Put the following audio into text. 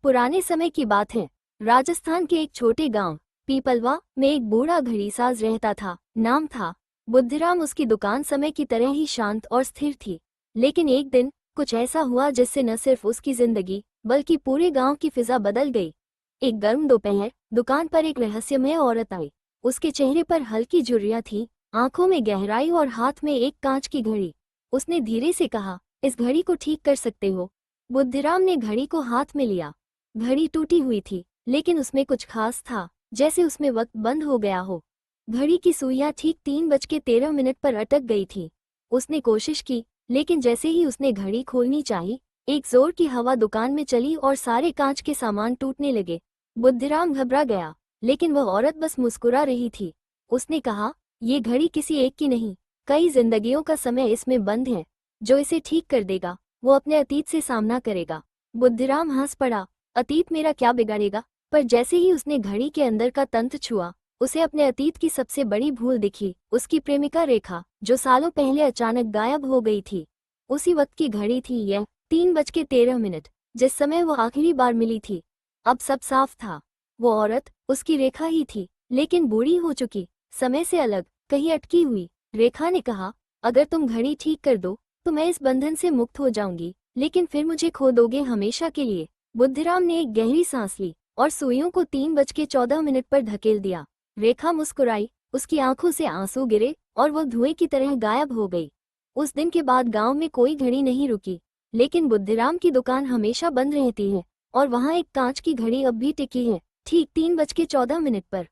पुराने समय की बात है। राजस्थान के एक छोटे गांव पीपलवा में एक बूढ़ा घड़ीसाज रहता था। नाम था बुद्धिराम। उसकी दुकान समय की तरह ही शांत और स्थिर थी। लेकिन एक दिन कुछ ऐसा हुआ जिससे न सिर्फ उसकी जिंदगी बल्कि पूरे गांव की फिजा बदल गई। एक गर्म दोपहर दुकान पर एक रहस्यमय औरत आई। उसके चेहरे पर हल्की झुर्रियां थी, आंखों में गहराई और हाथ में एक कांच की घड़ी। उसने धीरे से कहा, इस घड़ी को ठीक कर सकते हो? बुद्धिराम ने घड़ी को हाथ में लिया। घड़ी टूटी हुई थी, लेकिन उसमें कुछ खास था, जैसे उसमें वक्त बंद हो गया हो। घड़ी की सुइयां ठीक 3:13 पर अटक गई थी। उसने कोशिश की, लेकिन जैसे ही उसने घड़ी खोलनी चाही, एक जोर की हवा दुकान में चली और सारे कांच के सामान टूटने लगे। बुद्धिराम घबरा गया, लेकिन वह औरत बस मुस्कुरा रही थी। उसने कहा, ये घड़ी किसी एक की नहीं, कई जिंदगियों का समय इसमें बंद है। जो इसे ठीक कर देगा वो अपने अतीत से सामना करेगा। बुद्धिराम हंस पड़ा, अतीत मेरा क्या बिगाड़ेगा? पर जैसे ही उसने घड़ी के अंदर का तंत्र छुआ, उसे अपने अतीत की सबसे बड़ी भूल दिखी, उसकी प्रेमिका रेखा, जो सालों पहले अचानक गायब हो गई थी। उसी वक्त की घड़ी थी यह, 3:13, जिस समय वो आखिरी बार मिली थी। अब सब साफ था, वो औरत उसकी रेखा ही थी, लेकिन बूढ़ी हो चुकी, समय से अलग, कहीं अटकी हुई। रेखा ने कहा, अगर तुम घड़ी ठीक कर दो तो मैं इस बंधन से मुक्त हो जाऊंगी, लेकिन फिर मुझे खो दोगे हमेशा के लिए। बुद्धिराम ने एक गहरी सांस ली और सुइयों को 3:14 पर धकेल दिया। रेखा मुस्कुराई, उसकी आंखों से आंसू गिरे और वह धुएं की तरह गायब हो गई। उस दिन के बाद गांव में कोई घड़ी नहीं रुकी, लेकिन बुद्धिराम की दुकान हमेशा बंद रहती है और वहां एक कांच की घड़ी अब भी टिकी है, ठीक 3:14 पर।